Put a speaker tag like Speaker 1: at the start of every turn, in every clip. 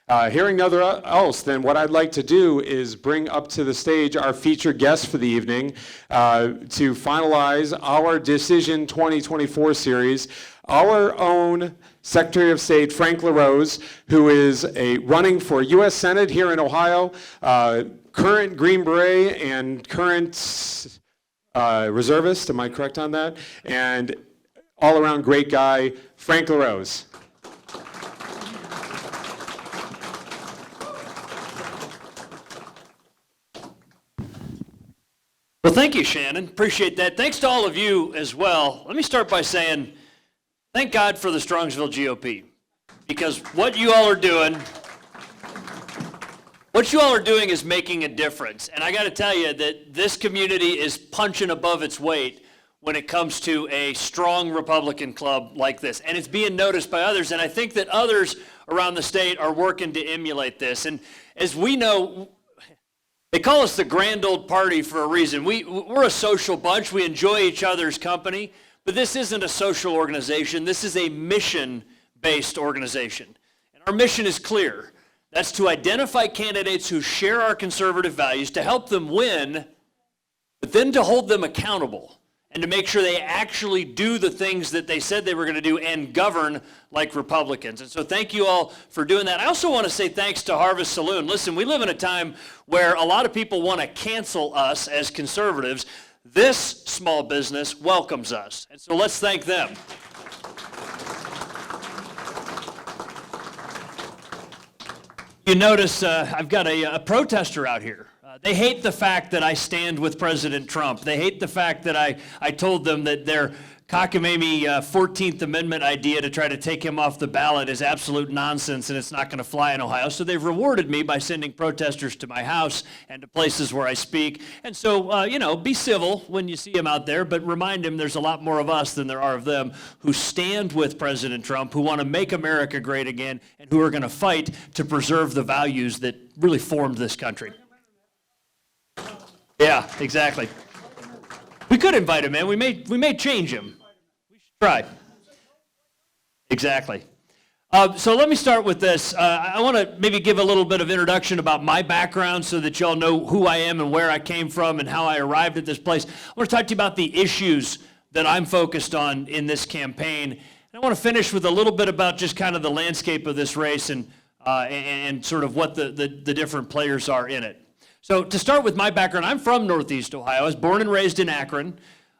Speaker 1: Hearing nothing else, then what I'd like to do is bring up to the stage our featured guest for the evening to finalize our Decision 2024 series, our own Secretary of State Frank LaRose, who is running for U.S. Senate here in Ohio, current Green Beret and current reservist, am I correct on that? And all-around great guy, Frank LaRose.
Speaker 2: Well, thank you, Shannon. Appreciate that. Thanks to all of you as well. Let me start by saying thank God for the Strongsville GOP, because what you all are doing is making a difference. And I got to tell you that this community is punching above its weight when it comes to a strong Republican club like this. And it's being noticed by others. And I think that others around the state are working to emulate this. And as we know, they call us the grand old party for a reason. We're a social bunch. We enjoy each other's company. But this isn't a social organization. This is a mission-based organization. And our mission is clear. That's to identify candidates who share our conservative values, to help them win, but then to hold them accountable and to make sure they actually do the things that they said they were going to do and govern like Republicans. And so thank you all for doing that. I also want to say thanks to Harvest Saloon. Listen, we live in a time where a lot of people want to cancel us as conservatives. This small business welcomes us. And so let's thank them. You notice I've got a protester out here. They hate the fact that I stand with President Trump. They hate the fact that I told them that their cockamamie 14th Amendment idea to try to take him off the ballot is absolute nonsense and it's not going to fly in Ohio. So they've rewarded me by sending protesters to my house and to places where I speak. And so, be civil when you see them out there, but remind them there's a lot more of us than there are of them who stand with President Trump, who want to make America great again, and who are going to fight to preserve the values that really formed this country. Yeah, exactly. We could invite him, man. We may change him. We should try. Exactly. So let me start with this. I want to maybe give a little bit of introduction about my background so that y'all know who I am and where I came from and how I arrived at this place. I want to talk to you about the issues that I'm focused on in this campaign. And I want to finish with a little bit about just kind of the landscape of this race and sort of what the different players are in it. So to start with my background, I'm from Northeast Ohio. I was born and raised in Akron.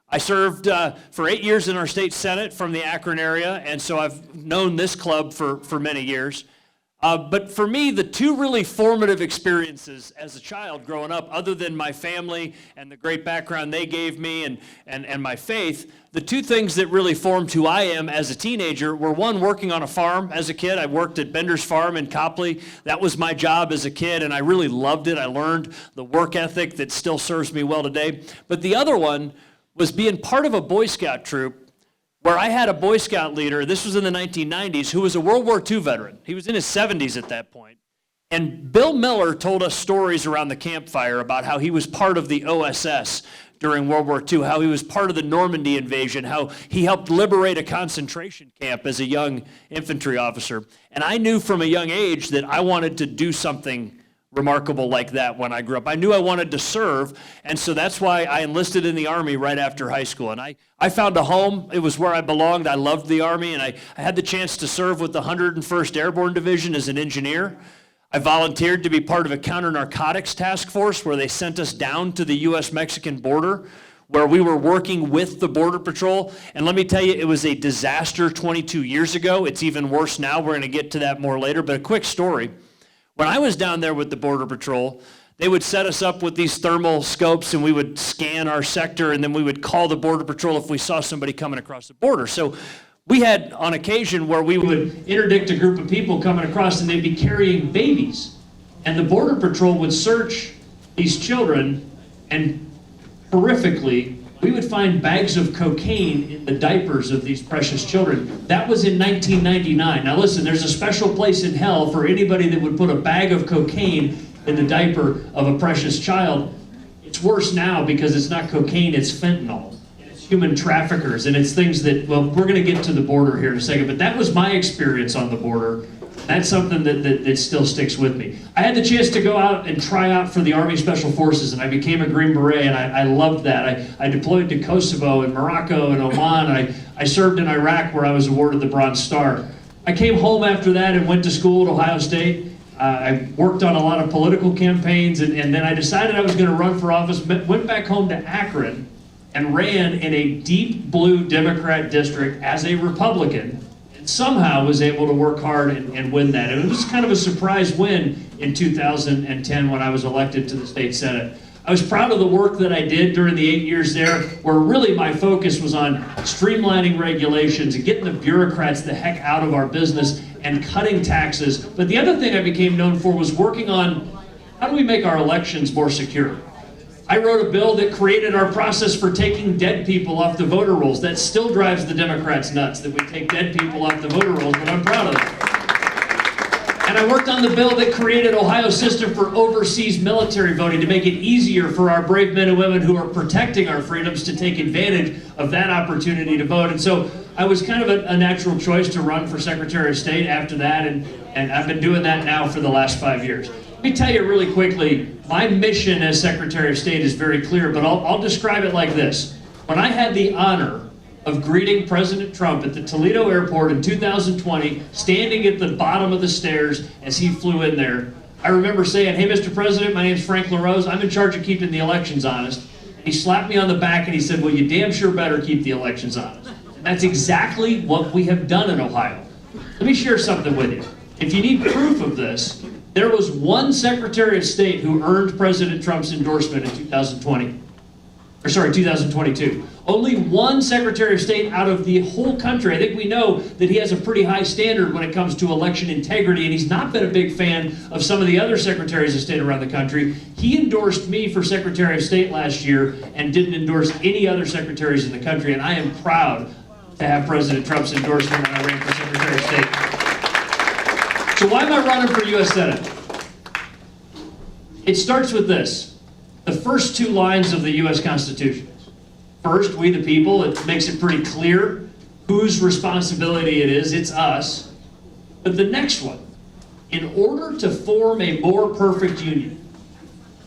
Speaker 2: I served for 8 years in our state Senate from the Akron area, and so I've known this club for many years. But for me, the two really formative experiences as a child growing up, other than my family and the great background they gave me and my faith, the two things that really formed who I am as a teenager were, one, working on a farm as a kid. I worked at Bender's Farm in Copley. That was my job as a kid, and I really loved it. I learned the work ethic that still serves me well today. But the other one was being part of a Boy Scout troop where I had a Boy Scout leader, this was in the 1990s, who was a World War II veteran. He was in his 70s at that point. And Bill Miller told us stories around the campfire about how he was part of the OSS during World War II, how he was part of the Normandy invasion, how he helped liberate a concentration camp as a young infantry officer. And I knew from a young age that I wanted to do something remarkable like that when I grew up. I knew I wanted to serve, and so that's why I enlisted in the Army right after high school. And I found a home. It was where I belonged. I loved the Army, and I had the chance to serve with the 101st Airborne Division as an engineer. I volunteered to be part of a counter-narcotics task force where they sent us down to the U.S.-Mexican border, where we were working with the Border Patrol. And let me tell you, it was a disaster 22 years ago. It's even worse now. We're going to get to that more later, but a quick story. When I was down there with the Border Patrol, they would set us up with these thermal scopes and we would scan our sector and then we would call the Border Patrol if we saw somebody coming across the border. So we had on occasion where we would interdict a group of people coming across and they'd be carrying babies. And the Border Patrol would search these children and horrifically, we would find bags of cocaine in the diapers of these precious children. That was in 1999. Now listen, there's a special place in hell for anybody that would put a bag of cocaine in the diaper of a precious child. It's worse now because it's not cocaine, it's fentanyl. And it's human traffickers, and it's things that, well, we're going to get to the border here in a second, but that was my experience on the border. That's something that still sticks with me. I had the chance to go out and try out for the Army Special Forces, and I became a Green Beret, and I loved that. I deployed to Kosovo and Morocco and Oman. I served in Iraq, where I was awarded the Bronze Star. I came home after that and went to school at Ohio State. I worked on a lot of political campaigns, and then I decided I was going to run for office, went back home to Akron, and ran in a deep blue Democrat district as a Republican, and somehow was able to work hard and win that. And it was kind of a surprise win in 2010 when I was elected to the state Senate. I was proud of the work that I did during the 8 years there, where really my focus was on streamlining regulations and getting the bureaucrats the heck out of our business and cutting taxes. But the other thing I became known for was working on how do we make our elections more secure. I wrote a bill that created our process for taking dead people off the voter rolls. That still drives the Democrats nuts, that we take dead people off the voter rolls, but I'm proud of it. And I worked on the bill that created Ohio's system for overseas military voting to make it easier for our brave men and women who are protecting our freedoms to take advantage of that opportunity to vote. And so I was kind of a natural choice to run for Secretary of State after that, and I've been doing that now for the last 5 years. Let me tell you really quickly, my mission as Secretary of State is very clear, but I'll describe it like this. When I had the honor of greeting President Trump at the Toledo airport in 2020, standing at the bottom of the stairs as he flew in there, I remember saying, "Hey, Mr. President, my name's Frank LaRose. I'm in charge of keeping the elections honest." He slapped me on the back and he said, "Well, you damn sure better keep the elections honest." And that's exactly what we have done in Ohio. Let me share something with you. If you need proof of this, there was one Secretary of State who earned President Trump's endorsement in 2022. Only one Secretary of State out of the whole country. I think we know that he has a pretty high standard when it comes to election integrity, and he's not been a big fan of some of the other Secretaries of State around the country. He endorsed me for Secretary of State last year and didn't endorse any other secretaries in the country, and I am proud to have President Trump's endorsement when I ran for Secretary of State. So why am I running for U.S. Senate? It starts with this. The first two lines of the U.S. Constitution. First, we the people. It makes it pretty clear whose responsibility it is. It's us. But the next one, in order to form a more perfect union.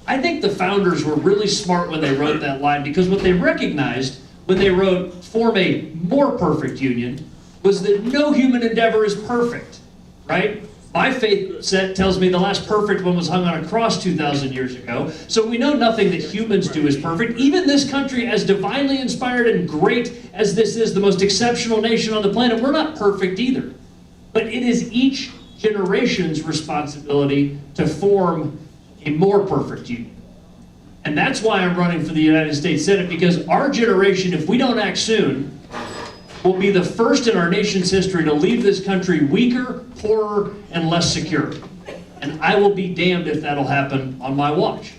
Speaker 2: I think the founders were really smart when they wrote that line, because what they recognized when they wrote form a more perfect union was that no human endeavor is perfect, right? My faith set tells me the last perfect one was hung on a cross 2,000 years ago. So we know nothing that humans do is perfect. Even this country, as divinely inspired and great as this is, the most exceptional nation on the planet, we're not perfect either. But it is each generation's responsibility to form a more perfect union. And that's why I'm running for the United States Senate, because our generation, if we don't act soon, will be the first in our nation's history to leave this country weaker, poorer, and less secure. And I will be damned if that'll happen on my watch.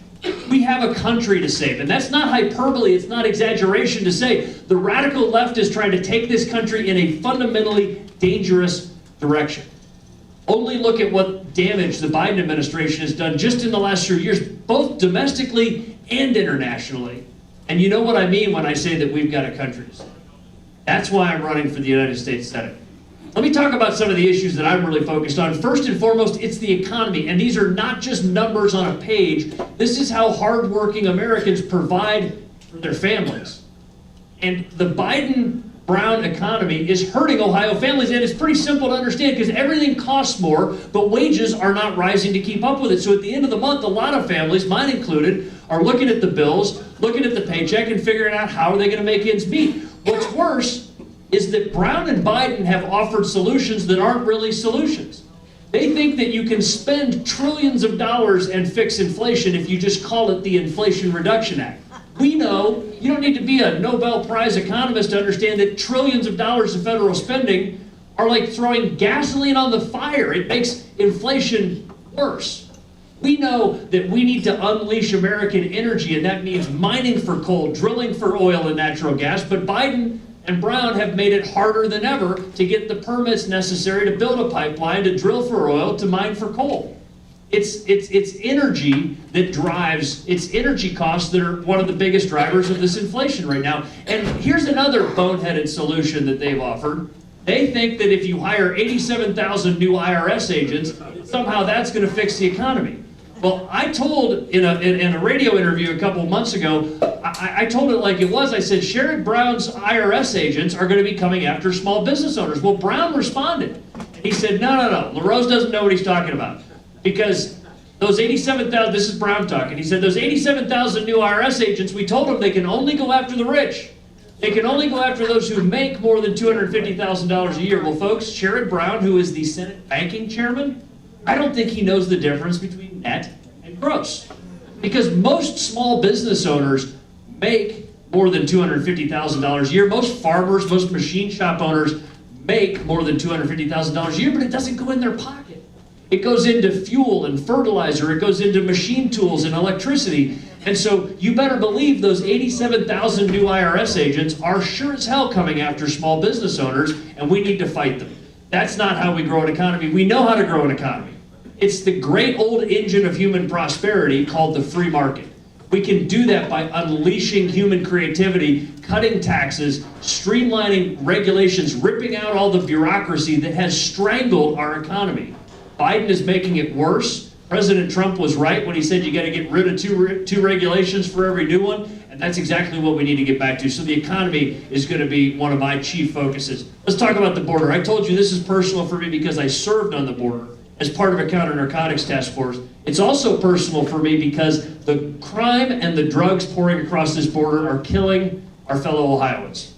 Speaker 2: We have a country to save, and that's not hyperbole, it's not exaggeration to say the radical left is trying to take this country in a fundamentally dangerous direction. Only look at what damage the Biden administration has done just in the last few years, both domestically and internationally. And you know what I mean when I say that we've got a country to save. That's why I'm running for the United States Senate. Let me talk about some of the issues that I'm really focused on. First and foremost, it's the economy. And these are not just numbers on a page. This is how hardworking Americans provide for their families. And the Biden-Brown economy is hurting Ohio families. And it's pretty simple to understand, because everything costs more, but wages are not rising to keep up with it. So at the end of the month, a lot of families, mine included, are looking at the bills, looking at the paycheck, and figuring out how are they going to make ends meet. What's worse is that Brown and Biden have offered solutions that aren't really solutions. They think that you can spend trillions of dollars and fix inflation if you just call it the Inflation Reduction Act. We know you don't need to be a Nobel Prize economist to understand that trillions of dollars of federal spending are like throwing gasoline on the fire. It makes inflation worse. We know that we need to unleash American energy, and that means mining for coal, drilling for oil and natural gas, but Biden and Brown have made it harder than ever to get the permits necessary to build a pipeline, to drill for oil, to mine for coal. It's energy that drives, it's energy costs that are one of the biggest drivers of this inflation right now. And here's another boneheaded solution that they've offered. They think that if you hire 87,000 new IRS agents, somehow that's going to fix the economy. Well, I told in a radio interview a couple of months ago, I told it like it was. I said, Sherrod Brown's IRS agents are going to be coming after small business owners. Well, Brown responded. He said, no. LaRose doesn't know what he's talking about. Because those 87,000, this is Brown talking, he said, those 87,000 new IRS agents, we told them they can only go after the rich. They can only go after those who make more than $250,000 a year. Well, folks, Sherrod Brown, who is the Senate banking chairman, I don't think he knows the difference between net and gross. Because most small business owners make more than $250,000 a year. Most farmers, most machine shop owners make more than $250,000 a year, but it doesn't go in their pocket. It goes into fuel and fertilizer. It goes into machine tools and electricity. And so you better believe those 87,000 new IRS agents are sure as hell coming after small business owners, and we need to fight them. That's not how we grow an economy. We know how to grow an economy. It's the great old engine of human prosperity called the free market. We can do that by unleashing human creativity, cutting taxes, streamlining regulations, ripping out all the bureaucracy that has strangled our economy. Biden is making it worse. President Trump was right when he said you got to get rid of two regulations for every new one, and that's exactly what we need to get back to. So the economy is going to be one of my chief focuses. Let's talk about the border. I told you this is personal for me because I served on the border as part of a counter-narcotics task force. It's also personal for me because the crime and the drugs pouring across this border are killing our fellow Ohioans.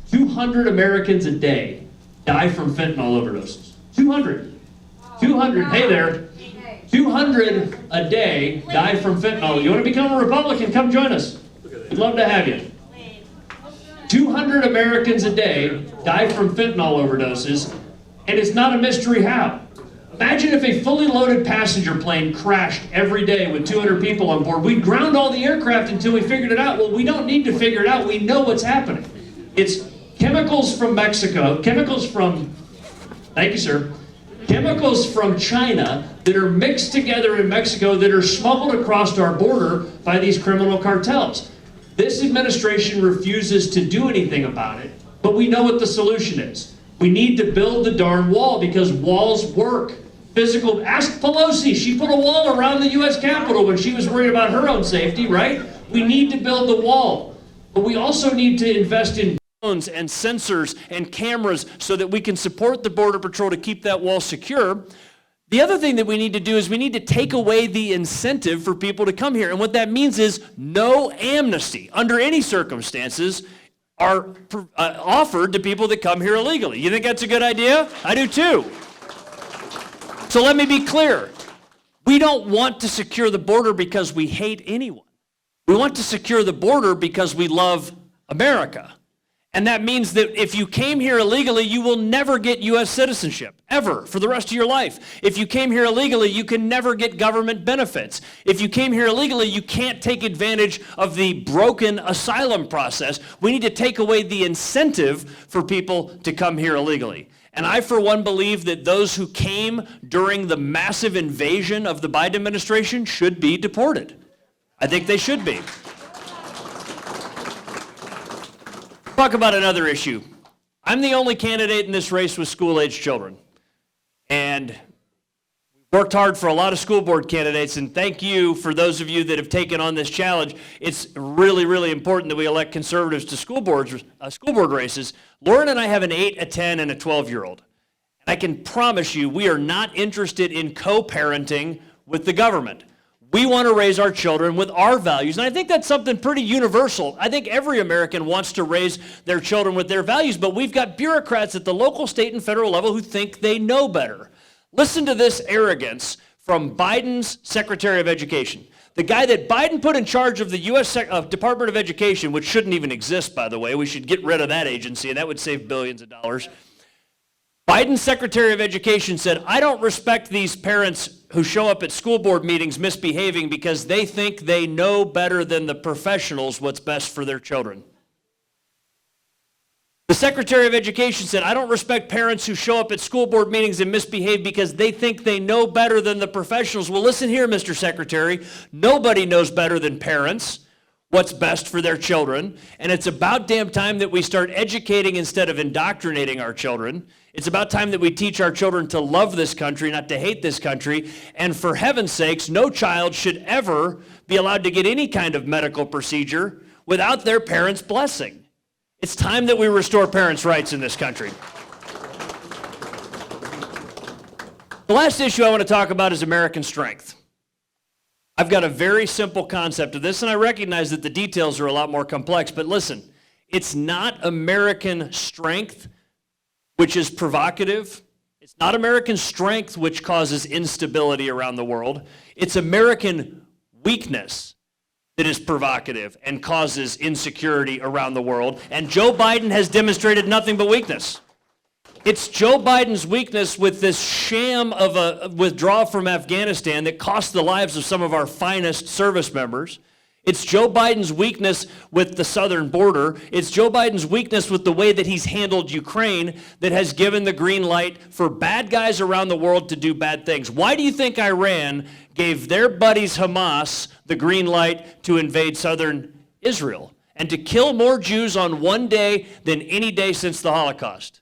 Speaker 2: 200 Americans a day die from fentanyl overdoses. 200. 200, hey there. 200 a day die from fentanyl. You want to become a Republican? Come join us. We'd love to have you. 200 Americans a day die from fentanyl overdoses, and it's not a mystery how. Imagine if a fully loaded passenger plane crashed every day with 200 people on board. We'd ground all the aircraft until we figured it out. Well, we don't need to figure it out. We know what's happening. It's chemicals from Mexico, thank you, sir, chemicals from China that are mixed together in Mexico that are smuggled across our border by these criminal cartels. This administration refuses to do anything about it, but we know what the solution is. We need to build the darn wall because walls work. Ask Pelosi, she put a wall around the U.S. Capitol when she was worried about her own safety, right? We need to build the wall, but we also need to invest in drones and sensors and cameras so that we can support the Border Patrol to keep that wall secure. The other thing that we need to do is we need to take away the incentive for people to come here. And what that means is no amnesty under any circumstances are offered to people that come here illegally. You think that's a good idea? I do too. So let me be clear. We don't want to secure the border because we hate anyone. We want to secure the border because we love America. And that means that if you came here illegally, you will never get U.S. citizenship, ever, for the rest of your life. If you came here illegally, you can never get government benefits. If you came here illegally, you can't take advantage of the broken asylum process. We need to take away the incentive for people to come here illegally. And I, for one, believe that those who came during the massive invasion of the Biden administration should be deported. I think they should be. Talk about another issue. I'm the only candidate in this race with school-age children. And we worked hard for a lot of school board candidates, and thank you for those of you that have taken on this challenge. It's really, really important that we elect conservatives to school board races. Lauren and I have an 8, a 10, and a 12-year-old. And I can promise you we are not interested in co-parenting with the government. We want to raise our children with our values, and I think that's something pretty universal. I think every American wants to raise their children with their values, but we've got bureaucrats at the local, state, and federal level who think they know better. Listen to this arrogance from Biden's Secretary of Education. The guy that Biden put in charge of the U.S. Department of Education, which shouldn't even exist, by the way. We should get rid of that agency, and that would save billions of dollars. Biden's Secretary of Education said, I don't respect these parents who show up at school board meetings misbehaving because they think they know better than the professionals what's best for their children. The Secretary of Education said, I don't respect parents who show up at school board meetings and misbehave because they think they know better than the professionals. Well, listen here, Mr. Secretary. Nobody knows better than parents. what's best for their children. And it's about damn time that we start educating instead of indoctrinating our children. It's about time that we teach our children to love this country, not to hate this country. And for heaven's sakes, no child should ever be allowed to get any kind of medical procedure without their parents' blessing. It's time that we restore parents' rights in this country. The last issue I want to talk about is American strength. I've got a very simple concept of this, and I recognize that the details are a lot more complex, but listen, it's not American strength which is provocative. It's not American strength which causes instability around the world. It's American weakness that is provocative and causes insecurity around the world, and Joe Biden has demonstrated nothing but weakness. It's Joe Biden's weakness with this sham of a withdrawal from Afghanistan that cost the lives of some of our finest service members. It's Joe Biden's weakness with the southern border. It's Joe Biden's weakness with the way that he's handled Ukraine that has given the green light for bad guys around the world to do bad things. Why do you think Iran gave their buddies Hamas the green light to invade southern Israel and to kill more Jews on one day than any day since the Holocaust?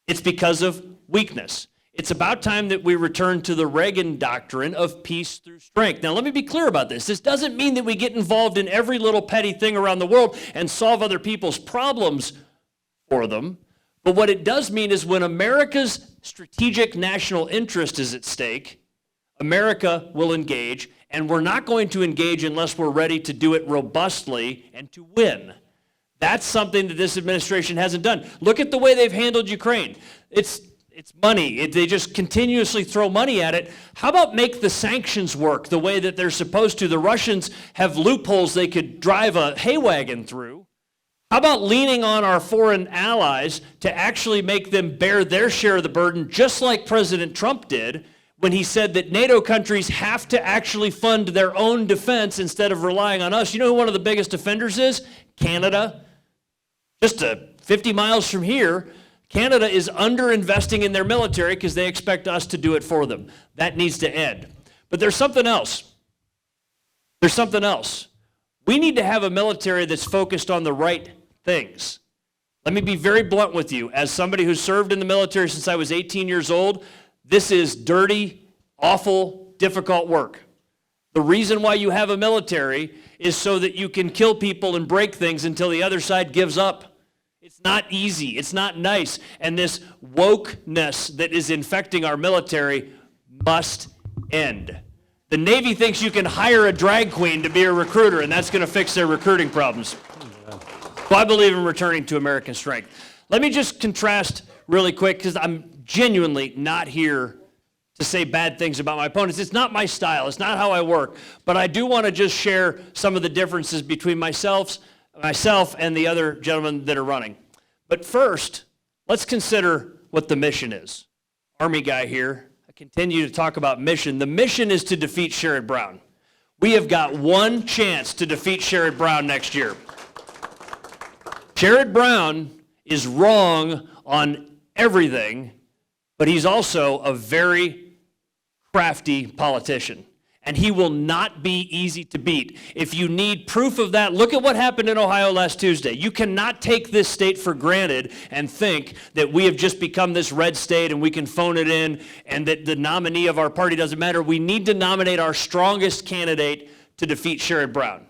Speaker 2: It's because of weakness. It's about time that we return to the Reagan doctrine of peace through strength. Now, let me be clear about this. This doesn't mean that we get involved in every little petty thing around the world and solve other people's problems for them. But what it does mean is when America's strategic national interest is at stake, America will engage, and we're not going to engage unless we're ready to do it robustly and to win. That's something that this administration hasn't done. Look at the way they've handled Ukraine. It's money. They just continuously throw money at it. How about make the sanctions work the way that they're supposed to? The Russians have loopholes they could drive a hay wagon through. How about leaning on our foreign allies to actually make them bear their share of the burden, just like President Trump did when he said that NATO countries have to actually fund their own defense instead of relying on us. You know who one of the biggest offenders is? Canada. Just 50 miles from here, Canada is underinvesting in their military because they expect us to do it for them. That needs to end. But there's something else. There's something else. We need to have a military that's focused on the right things. Let me be very blunt with you. As somebody who's served in the military since I was 18 years old, this is dirty, awful, difficult work. The reason why you have a military is so that you can kill people and break things until the other side gives up. It's not easy. It's not nice. And this wokeness that is infecting our military must end. The Navy thinks you can hire a drag queen to be a recruiter, and that's going to fix their recruiting problems. So I believe in returning to American strength. Let me just contrast really quick, because I'm genuinely not here to say bad things about my opponents. It's not my style. It's not how I work. But I do want to just share some of the differences between myself and the other gentlemen that are running. But first, let's consider what the mission is. Army guy here. I continue to talk about mission. The mission is to defeat Sherrod Brown. We have got one chance to defeat Sherrod Brown next year. Sherrod Brown is wrong on everything, but he's also a very crafty politician, and he will not be easy to beat. If you need proof of that, look at what happened in Ohio last Tuesday. You cannot take this state for granted and think that we have just become this red state and we can phone it in and that the nominee of our party doesn't matter. We need to nominate our strongest candidate to defeat Sherrod Brown.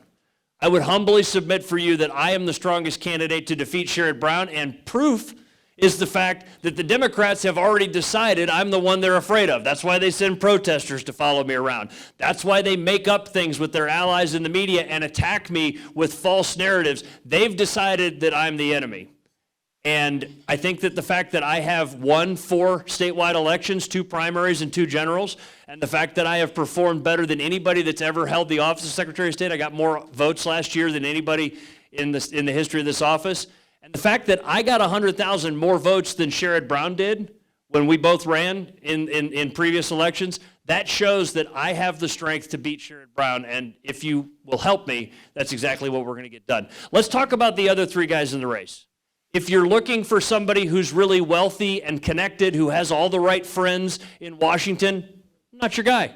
Speaker 2: I would humbly submit for you that I am the strongest candidate to defeat Sherrod Brown, and proof is the fact that the Democrats have already decided I'm the one they're afraid of. That's why they send protesters to follow me around. That's why they make up things with their allies in the media and attack me with false narratives. They've decided that I'm the enemy. And I think that the fact that I have won 4 statewide elections, 2 primaries and 2 generals, and the fact that I have performed better than anybody that's ever held the office of Secretary of State, I got more votes last year than anybody in the history of this office. And the fact that I got 100,000 more votes than Sherrod Brown did when we both ran in previous elections, that shows that I have the strength to beat Sherrod Brown. And if you will help me, that's exactly what we're going to get done. Let's talk about the other 3 guys in the race. If you're looking for somebody who's really wealthy and connected, who has all the right friends in Washington, I'm not your guy.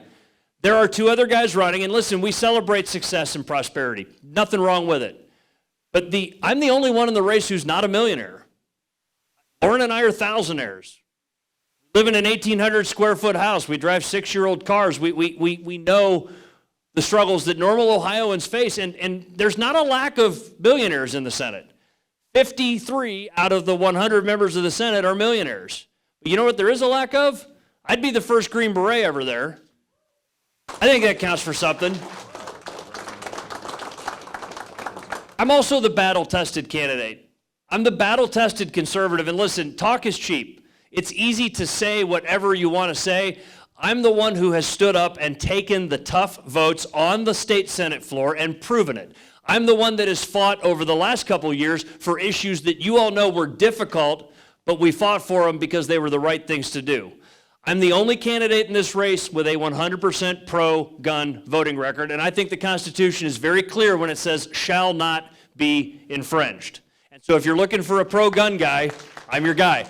Speaker 2: There are two other guys running, and listen, we celebrate success and prosperity. Nothing wrong with it. But I'm the only one in the race who's not a millionaire. Lauren and I are thousandaires. We live in an 1,800 square foot house. We drive 6-year-old cars. We know the struggles that normal Ohioans face, and there's not a lack of billionaires in the Senate. 53 out of the 100 members of the Senate are millionaires. But you know what there is a lack of? I'd be the first Green Beret over there. I think that counts for something. I'm also the battle-tested candidate. I'm the battle-tested conservative, and listen, talk is cheap. It's easy to say whatever you want to say. I'm the one who has stood up and taken the tough votes on the state Senate floor and proven it. I'm the one that has fought over the last couple years for issues that you all know were difficult, but we fought for them because they were the right things to do. I'm the only candidate in this race with a 100% pro-gun voting record, and I think the Constitution is very clear when it says shall not be infringed. And so if you're looking for a pro-gun guy, I'm your guy.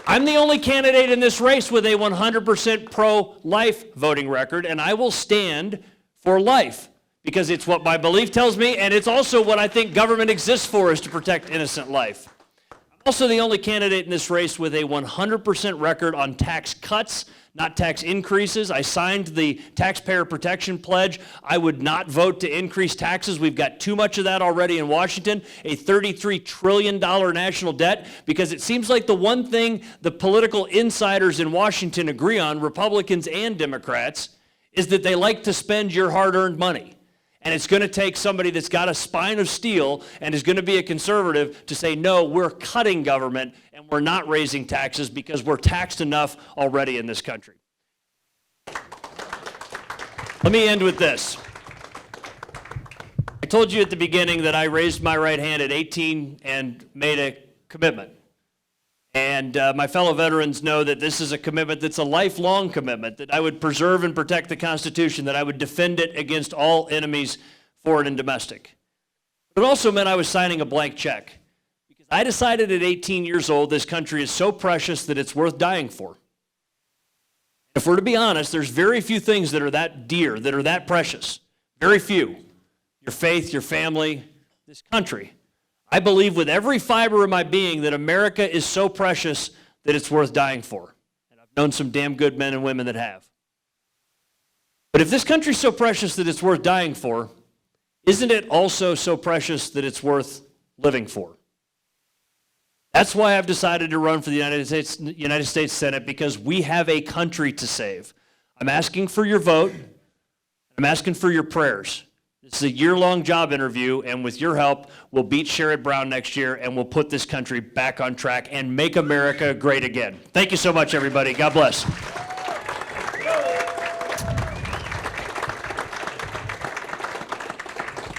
Speaker 2: I'm the only candidate in this race with a 100% pro-life voting record, and I will stand for life because it's what my belief tells me, and it's also what I think government exists for, is to protect innocent life. I'm also the only candidate in this race with a 100% record on tax cuts, not tax increases. I signed the Taxpayer Protection Pledge. I would not vote to increase taxes. We've got too much of that already in Washington, a $33 trillion national debt, because it seems like the one thing the political insiders in Washington agree on, Republicans and Democrats, is that they like to spend your hard-earned money. And it's going to take somebody that's got a spine of steel and is going to be a conservative to say, no, we're cutting government and we're not raising taxes because we're taxed enough already in this country. Let me end with this. I told you at the beginning that I raised my right hand at 18 and made a commitment. And my fellow veterans know that this is a commitment that's a lifelong commitment, that I would preserve and protect the Constitution, that I would defend it against all enemies, foreign and domestic. But it also meant I was signing a blank check, because I decided at 18 years old this country is so precious that it's worth dying for. If we're to be honest, there's very few things that are that dear, that are that precious. Very few. Your faith, your family, this country. I believe with every fiber of my being that America is so precious that it's worth dying for. And I've known some damn good men and women that have. But if this country's so precious that it's worth dying for, isn't it also so precious that it's worth living for? That's why I've decided to run for the United States Senate, because we have a country to save. I'm asking for your vote. I'm asking for your prayers. This is a year-long job interview, and with your help, we'll beat Sherrod Brown next year, and we'll put this country back on track and make America great again. Thank you so much, everybody. God bless.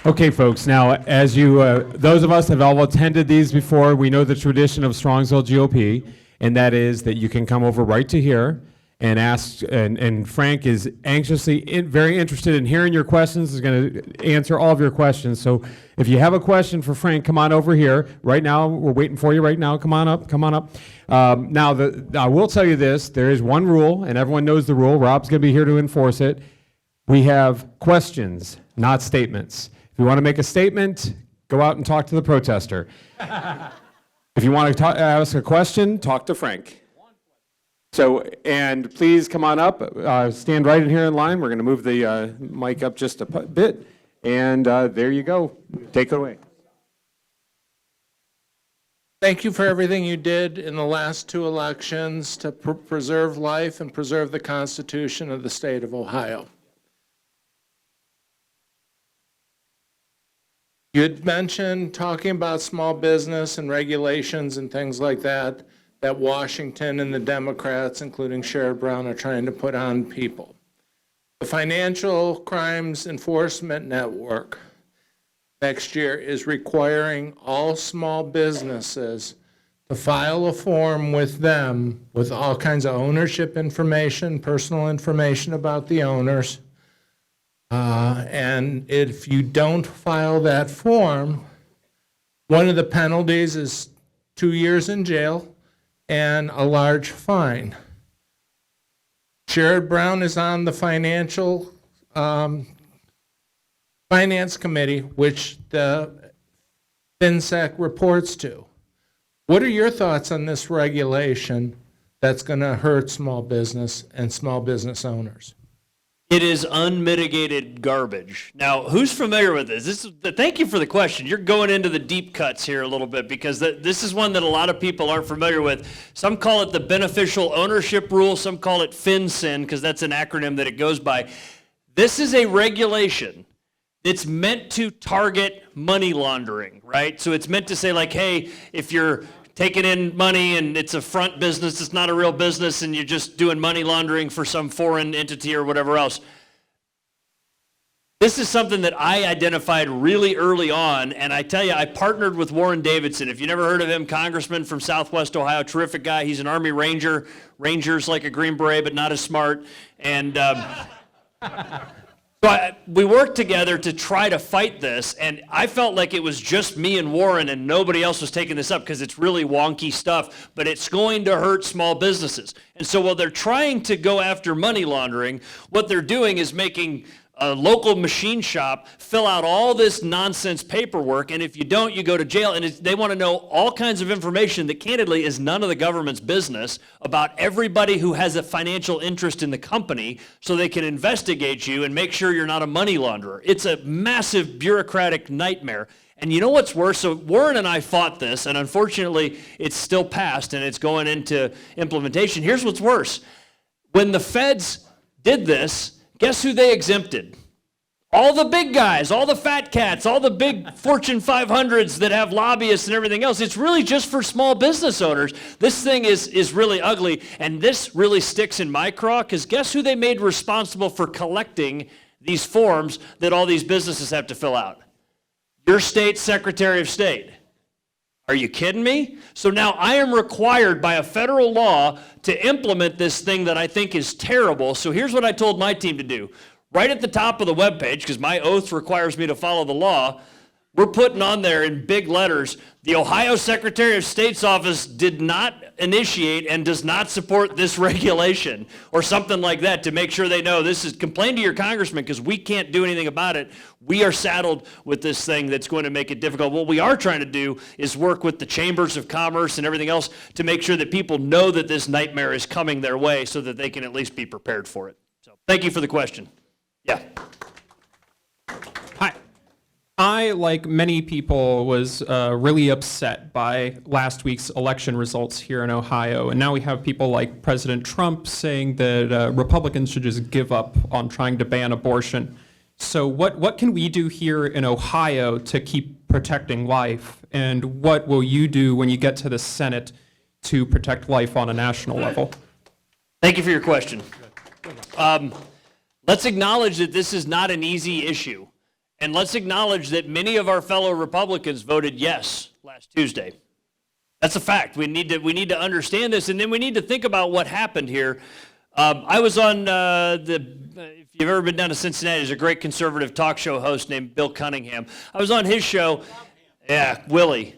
Speaker 1: Okay, folks, now, as you, those of us have all attended these before, we know the tradition of Strongsville GOP, and that is that you can come over right to here and ask, and Frank is anxiously, very interested in hearing your questions, is going to answer all of your questions. So if you have a question for Frank, come on over here. Right now, we're waiting for you right now. Come on up, come on up. Now, I will tell you this, there is one rule, and everyone knows the rule. Rob's going to be here to enforce it. We have questions, not statements. If you want to make a statement, go out and talk to the protester. If you want to ask a question, talk to Frank. So, and please come on up, stand right in here in line. We're going to move the mic up just a bit, and there you go. Take it away.
Speaker 3: Thank you for everything you did in the last two elections to preserve life and preserve the Constitution of the state of Ohio. You had mentioned talking about small business and regulations and things like that Washington and the Democrats, including Sherrod Brown, are trying to put on people. The Financial Crimes Enforcement Network next year is requiring all small businesses to file a form with them with all kinds of ownership information, personal information about the owners. And if you don't file that form, one of the penalties is 2 years in jail and a large fine. Sherrod Brown is on the Finance Committee, which the FinSec reports to. What are your thoughts on this regulation that's going to hurt small business and small business owners?
Speaker 2: It is unmitigated garbage. Now, who's familiar with this? Thank you for the question. You're going into the deep cuts here a little bit because this is one that a lot of people aren't familiar with. Some call it the beneficial ownership rule. Some call it FinCEN because that's an acronym that it goes by. This is a regulation that's meant to target money laundering, right? So it's meant to say like, hey, if you're taking in money and it's a front business, it's not a real business, and you're just doing money laundering for some foreign entity or whatever else. This is something that I identified really early on, and I tell you, I partnered with Warren Davidson. If you never heard of him, congressman from Southwest Ohio, terrific guy. He's an Army Ranger. Ranger's like a Green Beret, but not as smart. And we worked together to try to fight this, and I felt like it was just me and Warren and nobody else was taking this up because it's really wonky stuff, but it's going to hurt small businesses. And so while they're trying to go after money laundering, what they're doing is making a local machine shop fill out all this nonsense paperwork, and if you don't, you go to jail. And they want to know all kinds of information that candidly is none of the government's business about everybody who has a financial interest in the company so they can investigate you and make sure you're not a money launderer. It's a massive bureaucratic nightmare. And you know what's worse? So Warren and I fought this, and unfortunately it's still passed and it's going into implementation. Here's what's worse. When the feds did this, guess who they exempted? All the big guys, all the fat cats, all the big Fortune 500s that have lobbyists and everything else. It's really just for small business owners. This thing is really ugly, and this really sticks in my craw because guess who they made responsible for collecting these forms that all these businesses have to fill out? Your state Secretary of State. Are you kidding me? So now I am required by a federal law to implement this thing that I think is terrible. So here's what I told my team to do. Right at the top of the webpage, because my oath requires me to follow the law, we're putting on there in big letters, the Ohio Secretary of State's office did not initiate and does not support this regulation, or something like that, to make sure they know this is, complain to your congressman because we can't do anything about it. We are saddled with this thing that's going to make it difficult. What we are trying to do is work with the chambers of commerce and everything else to make sure that people know that this nightmare is coming their way so that they can at least be prepared for it. So thank you for the question. Yeah.
Speaker 4: Hi. I, like many people, was really upset by last week's election results here in Ohio. And now we have people like President Trump saying that Republicans should just give up on trying to ban abortion. So what can we do here in Ohio to keep protecting life? And what will you do when you get to the Senate to protect life on a national level?
Speaker 2: Thank you for your question. Let's acknowledge that this is not an easy issue. And let's acknowledge that many of our fellow Republicans voted yes last Tuesday. That's a fact. We need to understand this, and then we need to think about what happened here. I was on if you've ever been down to Cincinnati, there's a great conservative talk show host named Bill Cunningham. I was on his show. Yeah, Willie.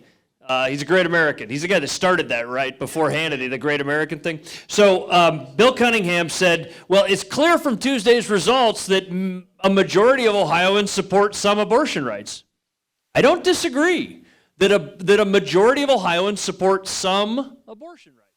Speaker 2: He's a great American. He's the guy that started that, right, before Hannity, the Great American thing. So Bill Cunningham said, well, it's clear from Tuesday's results that a majority of Ohioans support some abortion rights. I don't disagree that a majority of Ohioans support some abortion rights.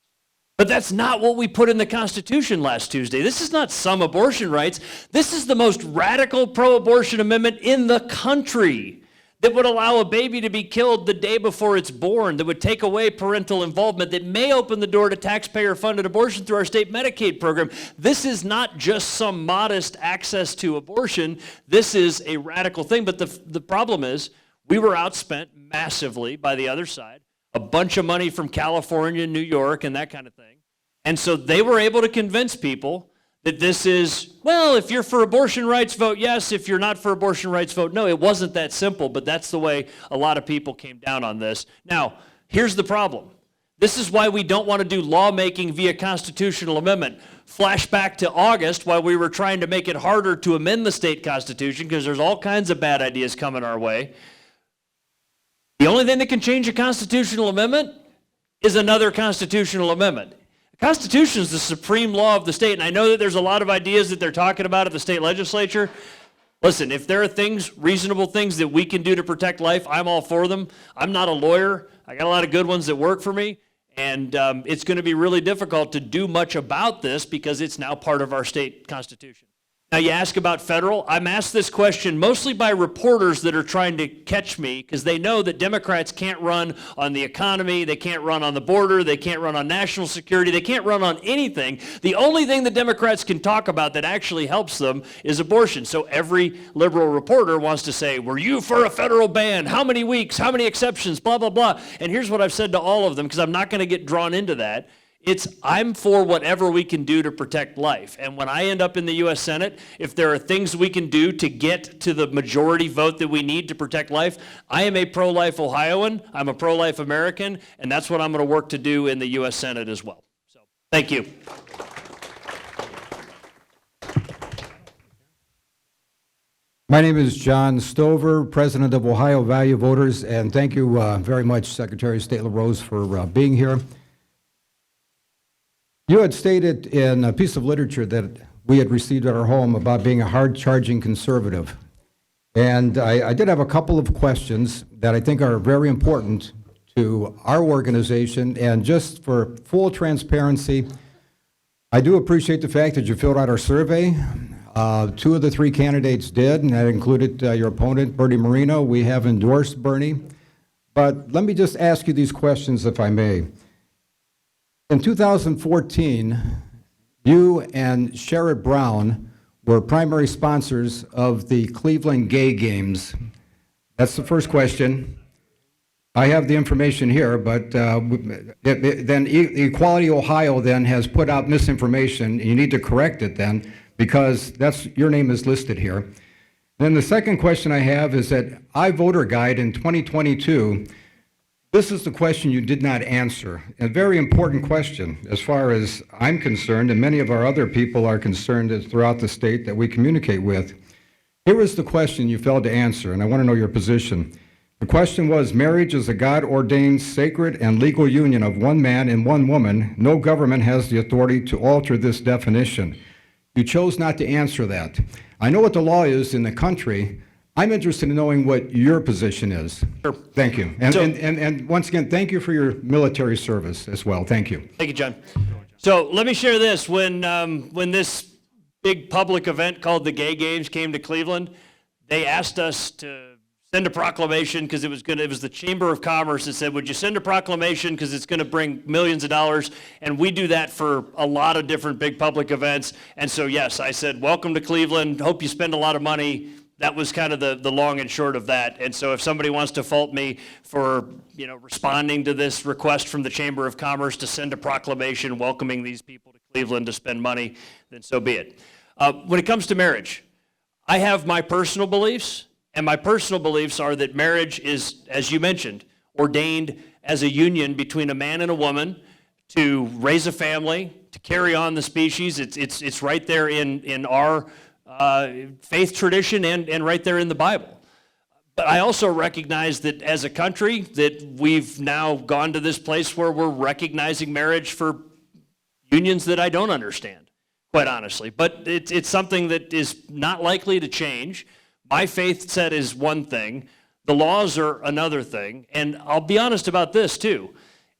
Speaker 2: But that's not what we put in the Constitution last Tuesday. This is not some abortion rights. This is the most radical pro-abortion amendment in the country, that would allow a baby to be killed the day before it's born, that would take away parental involvement, that may open the door to taxpayer-funded abortion through our state Medicaid program. This is not just some modest access to abortion. This is a radical thing. But the problem is we were outspent massively by the other side, a bunch of money from California, New York, and that kind of thing. And so they were able to convince people that this is, well, if you're for abortion rights, vote yes. If you're not for abortion rights, vote no. It wasn't that simple, but that's the way a lot of people came down on this. Now, here's the problem. This is why we don't want to do lawmaking via constitutional amendment. Flashback to August, while we were trying to make it harder to amend the state constitution, because there's all kinds of bad ideas coming our way. The only thing that can change a constitutional amendment is another constitutional amendment. The Constitution is the supreme law of the state, and I know that there's a lot of ideas that they're talking about at the state legislature. Listen, if there are things, reasonable things that we can do to protect life, I'm all for them. I'm not a lawyer. I got a lot of good ones that work for me, and it's going to be really difficult to do much about this because it's now part of our state constitution. Now, you ask about federal. I'm asked this question mostly by reporters that are trying to catch me because they know that Democrats can't run on the economy, they can't run on the border, they can't run on national security, they can't run on anything. The only thing the Democrats can talk about that actually helps them is abortion. So every liberal reporter wants to say, were you for a federal ban? How many weeks? How many exceptions? Blah, blah, blah. And here's what I've said to all of them because I'm not going to get drawn into that. I'm for whatever we can do to protect life. And when I end up in the U.S. Senate, if there are things we can do to get to the majority vote that we need to protect life, I am a pro-life Ohioan, I'm a pro-life American, and that's what I'm going to work to do in the U.S. Senate as well. So, thank you.
Speaker 5: My name is John Stover, President of Ohio Value Voters, and thank you very much, Secretary of State LaRose, for being here. You had stated in a piece of literature that we had received at our home about being a hard-charging conservative. And I did have a couple of questions that I think are very important to our organization. And just for full transparency, I do appreciate the fact that you filled out our survey. 2 of the 3 candidates did, and that included your opponent, Bernie Moreno. We have endorsed Bernie. But let me just ask you these questions, if I may. In 2014, you and Sherrod Brown were primary sponsors of the Cleveland Gay Games. That's the first question. I have the information here, but then Equality Ohio then has put out misinformation. You need to correct it then, because your name is listed here. Then the second question I have is that iVoter Guide in 2022, this is the question you did not answer. A very important question as far as I'm concerned, and many of our other people are concerned throughout the state that we communicate with. Here is the question you failed to answer, and I want to know your position. The question was, marriage is a God-ordained, sacred, and legal union of one man and one woman. No government has the authority to alter this definition. You chose not to answer that. I know what the law is in the country. I'm interested in knowing what your position is.
Speaker 2: Sure.
Speaker 5: Thank you. And once again, thank you for your military service as well. Thank you.
Speaker 2: Thank you, John. So let me share this. When this big public event called the Gay Games came to Cleveland, they asked us to send a proclamation because it was the Chamber of Commerce that said, would you send a proclamation because it's going to bring millions of dollars? And we do that for a lot of different big public events. And so, yes, I said, welcome to Cleveland. Hope you spend a lot of money. That was kind of the long and short of that. And so if somebody wants to fault me for, responding to this request from the Chamber of Commerce to send a proclamation welcoming these people to Cleveland to spend money, then so be it. When it comes to marriage, I have my personal beliefs, and my personal beliefs are that marriage is, as you mentioned, ordained as a union between a man and a woman to raise a family, to carry on the species. It's right there in our faith tradition and right there in the Bible. But I also recognize that as a country that we've now gone to this place where we're recognizing marriage for unions that I don't understand, quite honestly. But it's something that is not likely to change. My faith set is one thing. The laws are another thing. And I'll be honest about this too.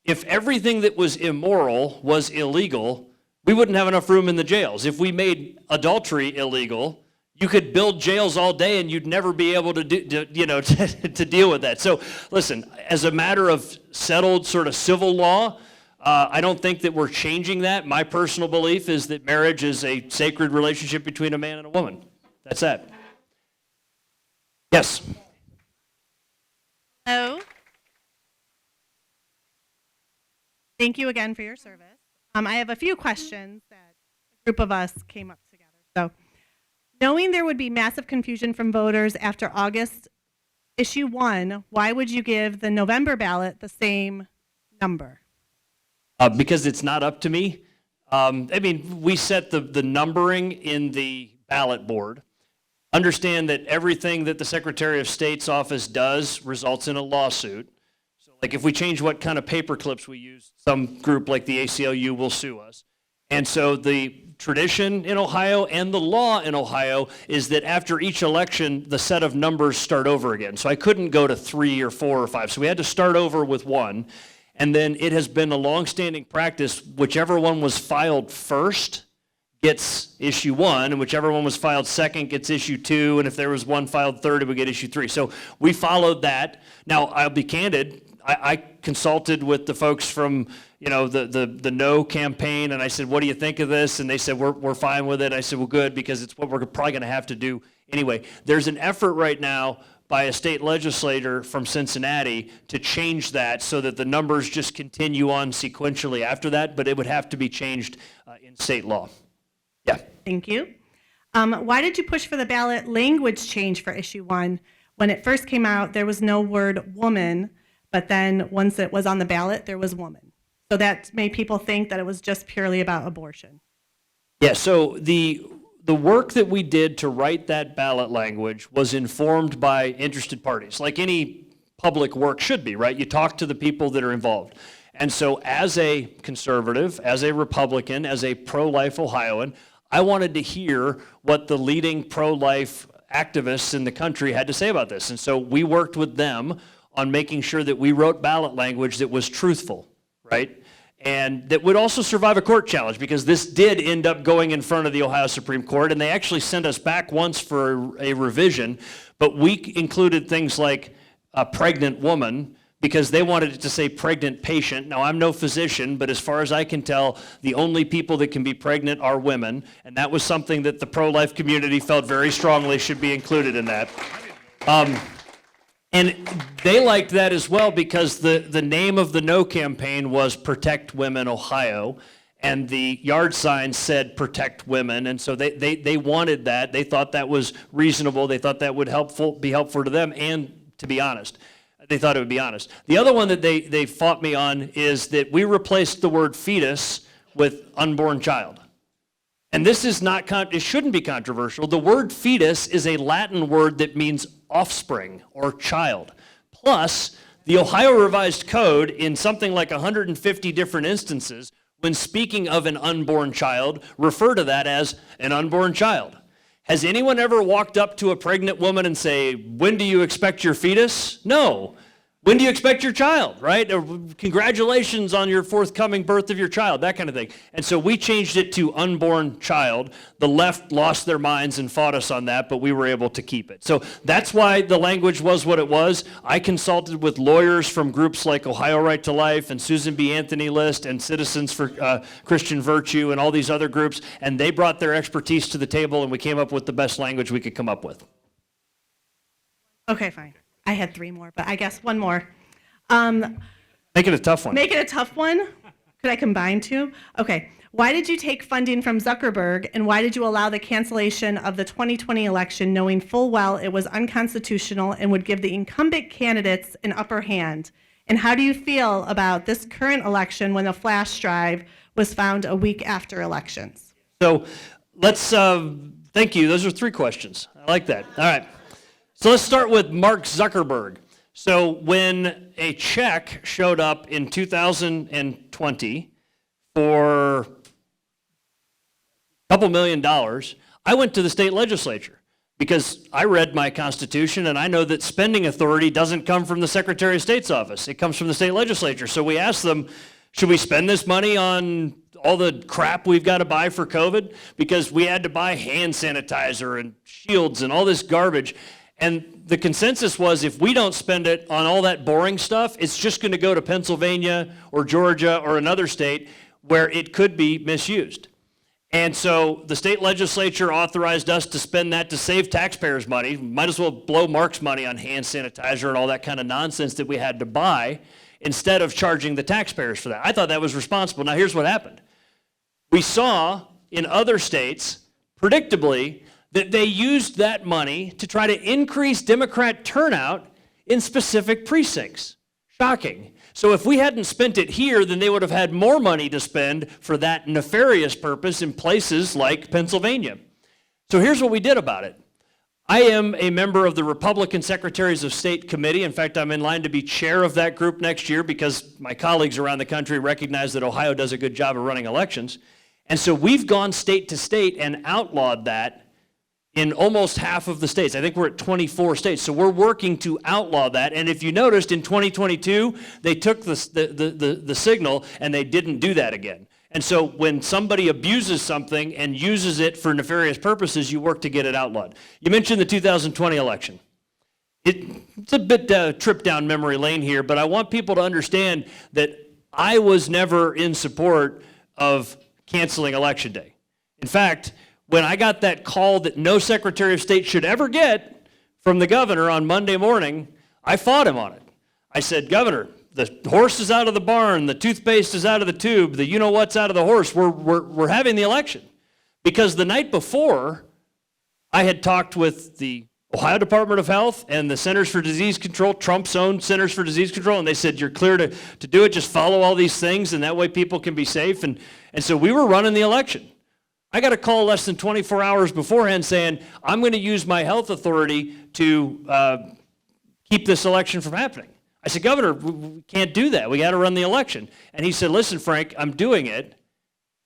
Speaker 2: If everything that was immoral was illegal, we wouldn't have enough room in the jails. If we made adultery illegal, you could build jails all day and you'd never be able to to deal with that. So listen, as a matter of settled sort of civil law, I don't think that we're changing that. My personal belief is that marriage is a sacred relationship between a man and a woman. That's that. Yes.
Speaker 6: Hello. Thank you again for your service. I have a few questions that a group of us came up together. So, knowing there would be massive confusion from voters after August issue 1, why would you give the November ballot the same number?
Speaker 2: Because it's not up to me. We set the numbering in the ballot board. Understand that everything that the Secretary of State's office does results in a lawsuit. So Like if we change what kind of paper clips we use, some group like the ACLU will sue us. And so the tradition in Ohio and the law in Ohio is that after each election, the set of numbers start over again. So I couldn't go to 3 or 4 or 5. So we had to start over with 1. And then it has been a longstanding practice, whichever one was filed first gets issue 1, and whichever one was filed second gets issue 2, and if there was one filed third, it would get issue 3. So we followed that. Now, I'll be candid, I consulted with the folks from, the No campaign, and I said, what do you think of this? And they said, we're fine with it. I said, well, good, because it's what we're probably going to have to do anyway. There's an effort right now by a state legislator from Cincinnati to change that so that the numbers just continue on sequentially after that, but it would have to be changed in state law. Yeah.
Speaker 6: Thank you. Why did you push for the ballot language change for issue 1? When it first came out, there was no word woman, but then once it was on the ballot, there was woman. So that made people think that it was just purely about abortion.
Speaker 2: Yeah, so the work that we did to write that ballot language was informed by interested parties, like any public work should be, right? You talk to the people that are involved. And so as a conservative, as a Republican, as a pro-life Ohioan, I wanted to hear what the leading pro-life activists in the country had to say about this. And so we worked with them on making sure that we wrote ballot language that was truthful, right? And that would also survive a court challenge, because this did end up going in front of the Ohio Supreme Court, and they actually sent us back once for a revision, but we included things like a pregnant woman, because they wanted it to say pregnant patient. Now, I'm no physician, but as far as I can tell, the only people that can be pregnant are women, and that was something that the pro-life community felt very strongly should be included in that. And they liked that as well, because the name of the No campaign was Protect Women Ohio, and the yard sign said Protect Women, and so they wanted that. They thought that was reasonable. They thought that would be helpful to them, and to be honest, they thought it would be honest. The other one that they fought me on is that we replaced the word fetus with unborn child. And this is not, it shouldn't be controversial. The word fetus is a Latin word that means offspring or child. Plus, the Ohio Revised Code, in something like 150 different instances, when speaking of an unborn child, refer to that as an unborn child. Has anyone ever walked up to a pregnant woman and say, when do you expect your fetus? No. When do you expect your child, right? Or, congratulations on your forthcoming birth of your child, that kind of thing. And so we changed it to unborn child. The left lost their minds and fought us on that, but we were able to keep it. So that's why the language was what it was. I consulted with lawyers from groups like Ohio Right to Life and Susan B. Anthony List and Citizens for Christian Virtue and all these other groups, and they brought their expertise to the table, and we came up with the best language we could come up with.
Speaker 6: Okay, fine. I had 3 more, but I guess one more.
Speaker 2: Make it a tough one.
Speaker 6: Make it a tough one? Could I combine 2? Okay. Why did you take funding from Zuckerberg, and why did you allow the cancellation of the 2020 election, knowing full well it was unconstitutional and would give the incumbent candidates an upper hand? And how do you feel about this current election when a flash drive was found a week after elections?
Speaker 2: So let's, thank you. Those are 3 questions. I like that. All right. So let's start with Mark Zuckerberg. So when a check showed up in 2020 for a couple $1 million, I went to the state legislature because I read my Constitution and I know that spending authority doesn't come from the Secretary of State's office. It comes from the state legislature. So we asked them, should we spend this money on all the crap we've got to buy for COVID? Because we had to buy hand sanitizer and shields and all this garbage. And the consensus was, if we don't spend it on all that boring stuff, it's just going to go to Pennsylvania or Georgia or another state where it could be misused. And so the state legislature authorized us to spend that to save taxpayers' money. Might as well blow Mark's money on hand sanitizer and all that kind of nonsense that we had to buy instead of charging the taxpayers for that. I thought that was responsible. Now, here's what happened. We saw in other states, predictably, that they used that money to try to increase Democrat turnout in specific precincts. Shocking. So if we hadn't spent it here, then they would have had more money to spend for that nefarious purpose in places like Pennsylvania. So here's what we did about it. I am a member of the Republican Secretaries of State Committee. In fact, I'm in line to be chair of that group next year because my colleagues around the country recognize that Ohio does a good job of running elections. And so we've gone state to state and outlawed that in almost half of the states. I think we're at 24 states. So we're working to outlaw that. And if you noticed, in 2022, they took the signal and they didn't do that again. And so when somebody abuses something and uses it for nefarious purposes, you work to get it outlawed. You mentioned the 2020 election. It's a bit trip down memory lane here, but I want people to understand that I was never in support of canceling Election Day. In fact, when I got that call that no Secretary of State should ever get from the governor on Monday morning, I fought him on it. I said, Governor, the horse is out of the barn, the toothpaste is out of the tube, the you-know-what's out of the horse. We're having the election. Because the night before, I had talked with the Ohio Department of Health and the Centers for Disease Control, Trump's own Centers for Disease Control, and they said, you're clear to do it, just follow all these things, and that way people can be safe. And so we were running the election. I got a call less than 24 hours beforehand saying, I'm going to use my health authority to keep this election from happening. I said, Governor, we can't do that. We got to run the election. And he said, listen, Frank, I'm doing it.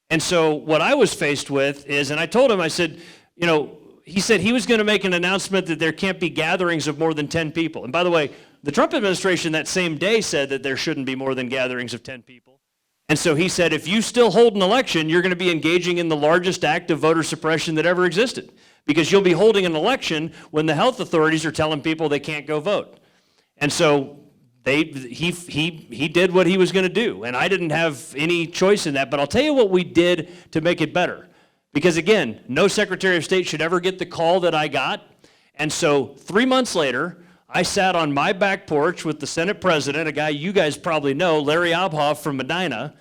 Speaker 2: And so what I was faced with is, and I told him, I said, he said he was going to make an announcement that there can't be gatherings of more than 10 people. And by the way, the Trump administration that same day said that there shouldn't be more than gatherings of 10 people. And so he said, if you still hold an election, you're going to be engaging in the largest act of voter suppression that ever existed. Because you'll be holding an election when the health authorities are telling people they can't go vote. And so he did what he was going to do, and I didn't have any choice in that. But I'll tell you what we did to make it better. Because again, no Secretary of State should ever get the call that I got. And so 3 months later, I sat on my back porch with the Senate President, a guy you guys probably know, Larry Obhoff from Medina,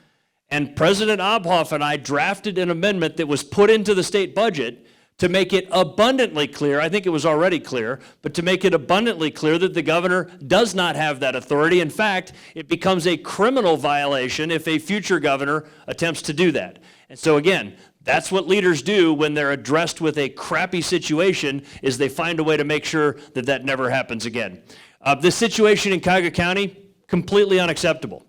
Speaker 2: and President Obhoff and I drafted an amendment that was put into the state budget to make it abundantly clear, I think it was already clear, but to make it abundantly clear that the governor does not have that authority. In fact, it becomes a criminal violation if a future governor attempts to do that. And so again, that's what leaders do when they're addressed with a crappy situation, is they find a way to make sure that that never happens again. This situation in Cuyahoga County, completely unacceptable.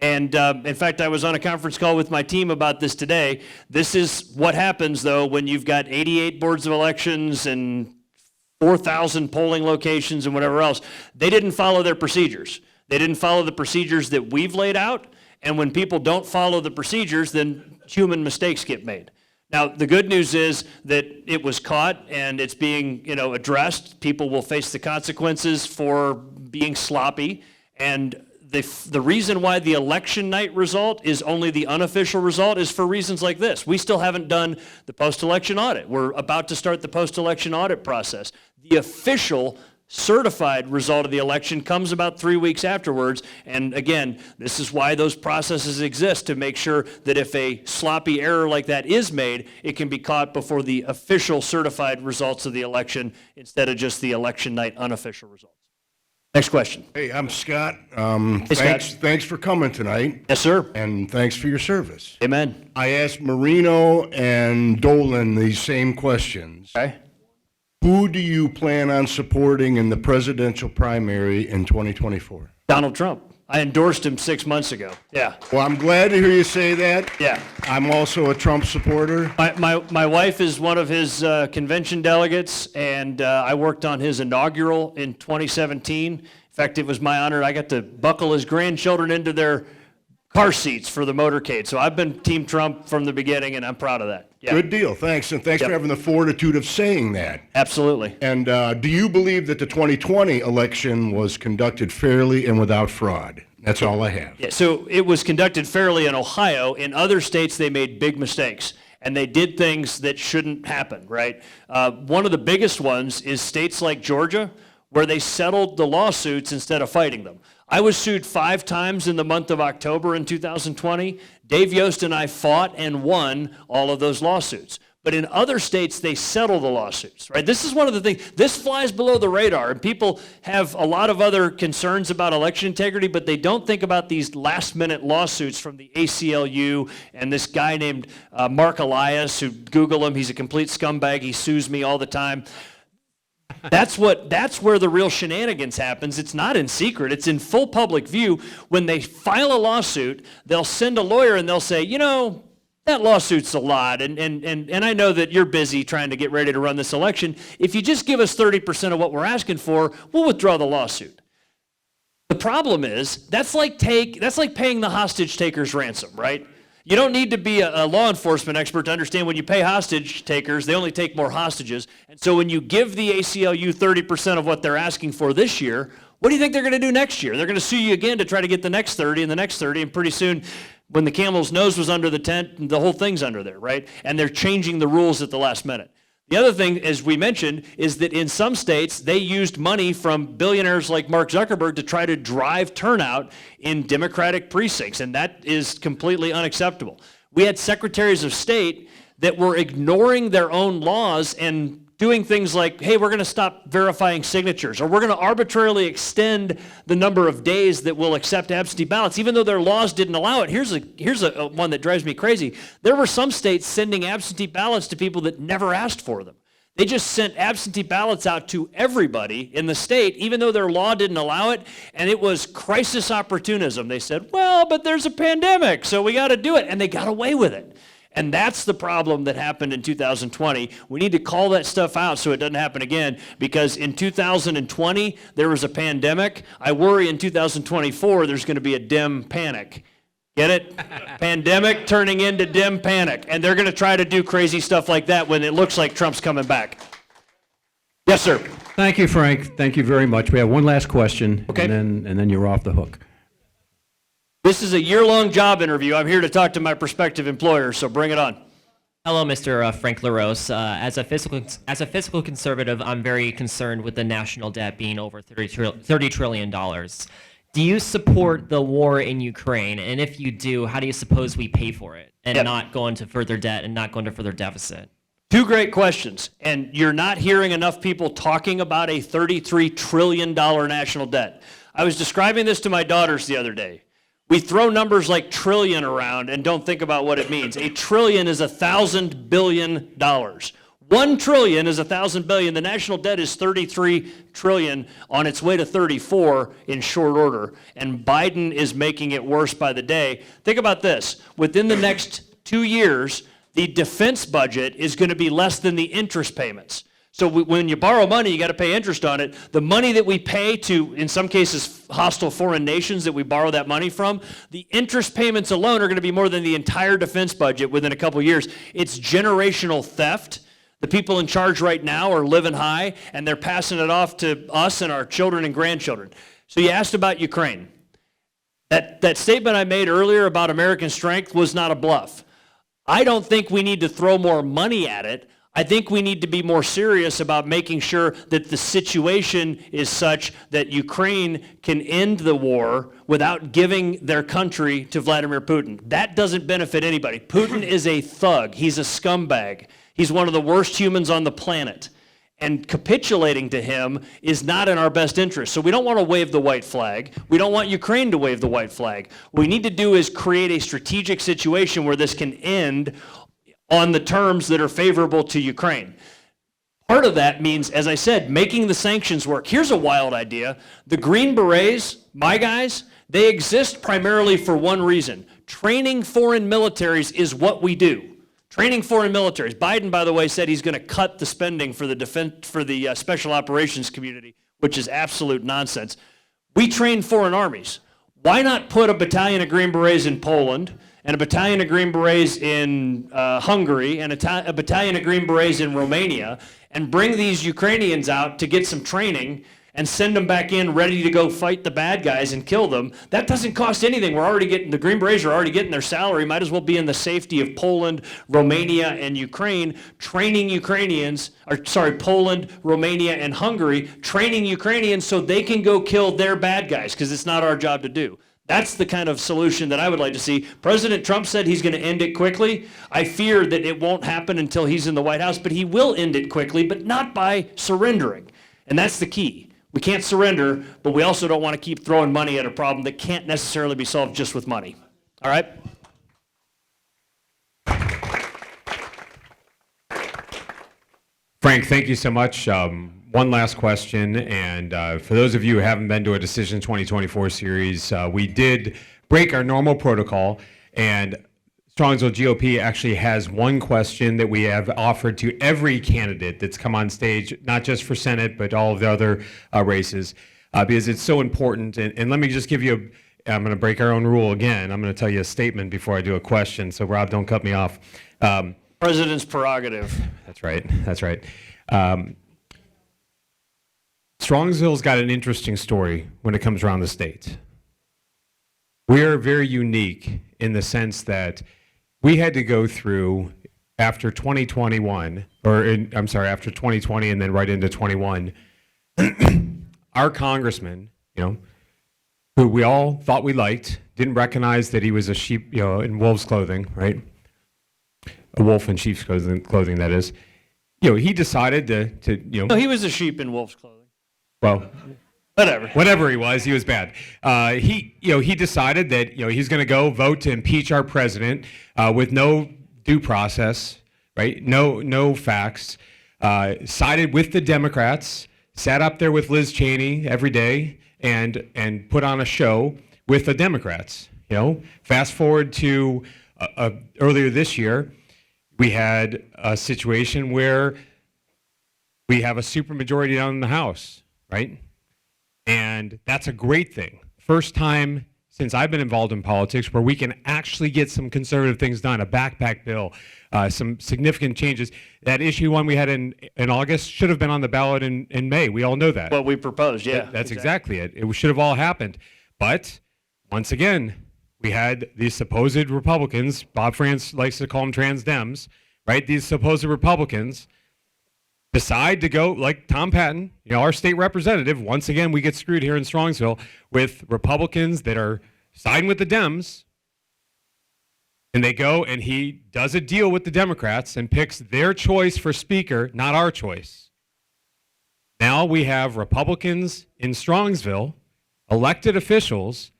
Speaker 2: And in fact, I was on a conference call with my team about this today. This is what happens, though, when you've got 88 boards of elections and 4,000 polling locations and whatever else. They didn't follow their procedures. They didn't follow the procedures that we've laid out. And when people don't follow the procedures, then human mistakes get made. Now, the good news is that it was caught and it's being, addressed. People will face the consequences for being sloppy. And the reason why the election night result is only the unofficial result is for reasons like this. We still haven't done the post-election audit. We're about to start the post-election audit process. The official certified result of the election comes about 3 weeks afterwards. And again, this is why those processes exist, to make sure that if a sloppy error like that is made, it can be caught before the official certified results of the election instead of just the election night unofficial results. Next question.
Speaker 7: Hey, I'm Scott.
Speaker 2: Scott.
Speaker 7: Thanks for coming tonight.
Speaker 2: Yes, sir.
Speaker 7: And thanks for your service.
Speaker 2: Amen.
Speaker 7: I asked Marino and Dolan these same questions.
Speaker 2: Okay.
Speaker 7: Who do you plan on supporting in the presidential primary in 2024?
Speaker 2: Donald Trump. I endorsed him 6 months ago. Yeah.
Speaker 7: Well, I'm glad to hear you say that.
Speaker 2: Yeah.
Speaker 7: I'm also a Trump supporter.
Speaker 2: My wife is one of his convention delegates, and I worked on his inaugural in 2017. In fact, it was my honor. I got to buckle his grandchildren into their car seats for the motorcade. So I've been Team Trump from the beginning, and I'm proud of that. Yeah.
Speaker 7: Good deal. Thanks. And thanks
Speaker 2: Yep.
Speaker 7: for having the fortitude of saying that.
Speaker 2: Absolutely.
Speaker 7: And do you believe that the 2020 election was conducted fairly and without fraud? That's all I have.
Speaker 2: Yeah, so it was conducted fairly in Ohio. In other states, they made big mistakes, and they did things that shouldn't happen, right? One of the biggest ones is states like Georgia, where they settled the lawsuits instead of fighting them. I was sued 5 times in the month of October in 2020. Dave Yost and I fought and won all of those lawsuits. But in other states, they settle the lawsuits, right? This is one of the things, this flies below the radar, and people have a lot of other concerns about election integrity, but they don't think about these last-minute lawsuits from the ACLU and this guy named Mark Elias, who Google him, he's a complete scumbag, he sues me all the time. That's where the real shenanigans happens. It's not in secret. It's in full public view. When they file a lawsuit, they'll send a lawyer and they'll say, that lawsuit's a lot, and I know that you're busy trying to get ready to run this election. If you just give us 30% of what we're asking for, we'll withdraw the lawsuit. The problem is, that's like paying the hostage taker's ransom, right? You don't need to be a law enforcement expert to understand when you pay hostage takers, they only take more hostages. And so when you give the ACLU 30% of what they're asking for this year, what do you think they're going to do next year? They're going to sue you again to try to get the next 30 and the next 30, and pretty soon, when the camel's nose was under the tent, the whole thing's under there, right? And they're changing the rules at the last minute. The other thing, as we mentioned, is that in some states, they used money from billionaires like Mark Zuckerberg to try to drive turnout in Democratic precincts, and that is completely unacceptable. We had secretaries of state that were ignoring their own laws and doing things like, hey, we're going to stop verifying signatures, or we're going to arbitrarily extend the number of days that we'll accept absentee ballots, even though their laws didn't allow it. Here's a one that drives me crazy. There were some states sending absentee ballots to people that never asked for them. They just sent absentee ballots out to everybody in the state, even though their law didn't allow it, and it was crisis opportunism. They said, well, but there's a pandemic, so we got to do it, and they got away with it. And that's the problem that happened in 2020. We need to call that stuff out so it doesn't happen again, because in 2020, there was a pandemic. I worry in 2024, there's going to be a Dem panic. Get it? Pandemic turning into Dem panic. And they're going to try to do crazy stuff like that when it looks like Trump's coming back. Yes, sir.
Speaker 8: Thank you, Frank. Thank you very much. We have one last question,
Speaker 2: Okay.
Speaker 8: and then you're off the hook.
Speaker 2: This is a year-long job interview. I'm here to talk to my prospective employers, so bring it on.
Speaker 9: Hello, Mr. Frank LaRose. As a fiscal conservative, I'm very concerned with the national debt being over $30 trillion. Do you support the war in Ukraine? And if you do, how do you suppose we pay for it and not go into further debt and not go into further deficit?
Speaker 2: Two great questions, and you're not hearing enough people talking about a $33 trillion national debt. I was describing this to my daughters the other day. We throw numbers like trillion around and don't think about what it means. A trillion is 1,000 billion dollars. 1 trillion is 1,000 billion. The national debt is 33 trillion, on its way to 34 in short order. And Biden is making it worse by the day. Think about this. Within the next 2 years, the defense budget is going to be less than the interest payments. So when you borrow money, you got to pay interest on it. The money that we pay to, in some cases, hostile foreign nations that we borrow that money from, the interest payments alone are going to be more than the entire defense budget within a couple years. It's generational theft. The people in charge right now are living high, and they're passing it off to us and our children and grandchildren. So you asked about Ukraine. That statement I made earlier about American strength was not a bluff. I don't think we need to throw more money at it. I think we need to be more serious about making sure that the situation is such that Ukraine can end the war without giving their country to Vladimir Putin. That doesn't benefit anybody. Putin is a thug. He's a scumbag. He's one of the worst humans on the planet. And capitulating to him is not in our best interest. So we don't want to wave the white flag. We don't want Ukraine to wave the white flag. What we need to do is create a strategic situation where this can end on the terms that are favorable to Ukraine. Part of that means, as I said, making the sanctions work. Here's a wild idea. The Green Berets, my guys, they exist primarily for one reason. Training foreign militaries is what we do. Training foreign militaries. Biden, by the way, said he's going to cut the spending for the special operations community, which is absolute nonsense. We train foreign armies. Why not put a battalion of Green Berets in Poland, and a battalion of Green Berets in Hungary, and a battalion of Green Berets in Romania, and bring these Ukrainians out to get some training and send them back in ready to go fight the bad guys and kill them? That doesn't cost anything. The Green Berets are already getting their salary. Might as well be in the safety of Poland, Romania, and Ukraine, training Poland, Romania, and Hungary, training Ukrainians so they can go kill their bad guys, because it's not our job to do. That's the kind of solution that I would like to see. President Trump said he's going to end it quickly. I fear that it won't happen until he's in the White House, but he will end it quickly, but not by surrendering. And that's the key. We can't surrender, but we also don't want to keep throwing money at a problem that can't necessarily be solved just with money. All right?
Speaker 10: Frank, thank you so much. One
Speaker 1: one last question, and for those of you who haven't been to a Decision 2024 series, we did break our normal protocol, and Strongsville GOP actually has one question that we have offered to every candidate that's come on stage, not just for Senate, but all of the other races, because it's so important. And let me just give you I'm going to break our own rule again. I'm going to tell you a statement before I do a question, so Rob, don't cut me off.
Speaker 2: President's prerogative.
Speaker 1: That's right. That's right. Strongsville's got an interesting story when it comes around the state. We are very unique in the sense that we had to go through after 2021, after 2020 and then right into 21, our congressman, who we all thought we liked, didn't recognize that he was a sheep, in wolf's clothing, right? A wolf in sheep's clothing, that is. He decided to.
Speaker 2: No, he was a sheep in wolf's clothing.
Speaker 1: Well,
Speaker 2: whatever
Speaker 1: he was bad. He decided that he's going to go vote to impeach our president with no due process, right? No facts. Sided with the Democrats, sat up there with Liz Cheney every day, and put on a show with the Democrats. Fast forward to earlier this year, we had a situation where we have a supermajority down in the House, right? And that's a great thing. First time since I've been involved in politics where we can actually get some conservative things done, a backpack bill, some significant changes. That issue one we had in August should have been on the ballot in May. We all know that.
Speaker 2: What we proposed, yeah.
Speaker 1: That's exactly it. It should have all happened. But once again, we had these supposed Republicans, Bob France likes to call them trans Dems, right? These supposed Republicans decide to go, like Tom Patton, our state representative, once again, we get screwed here in Strongsville with Republicans that are siding with the Dems, and they go and he does a deal with the Democrats and picks their choice for speaker, not our choice. Now we have Republicans in Strongsville, elected officials,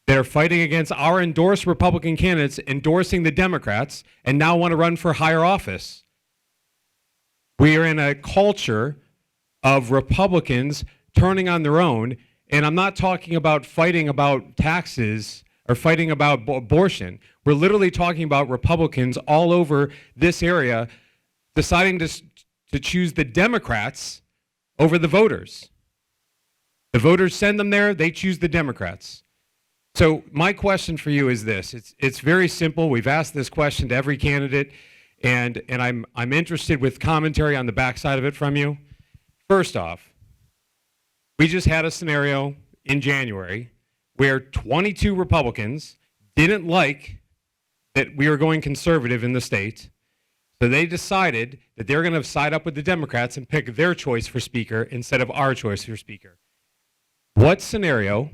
Speaker 1: that are fighting against our endorsed Republican candidates, endorsing the Democrats, and now want to run for higher office. We are in a culture of Republicans turning on their own, and I'm not talking about fighting about taxes or fighting about abortion. We're literally talking about Republicans all over this area deciding to choose the Democrats over the voters. The voters send them there, they choose the Democrats. So my question for you is this. It's very simple. We've asked this question to every candidate, and I'm interested with commentary on the backside of it from you. First off, we just had a scenario in January where 22 Republicans didn't like that we were going conservative in the state, so they decided that they're going to side up with the Democrats and pick their choice for speaker instead of our choice for speaker. What scenario,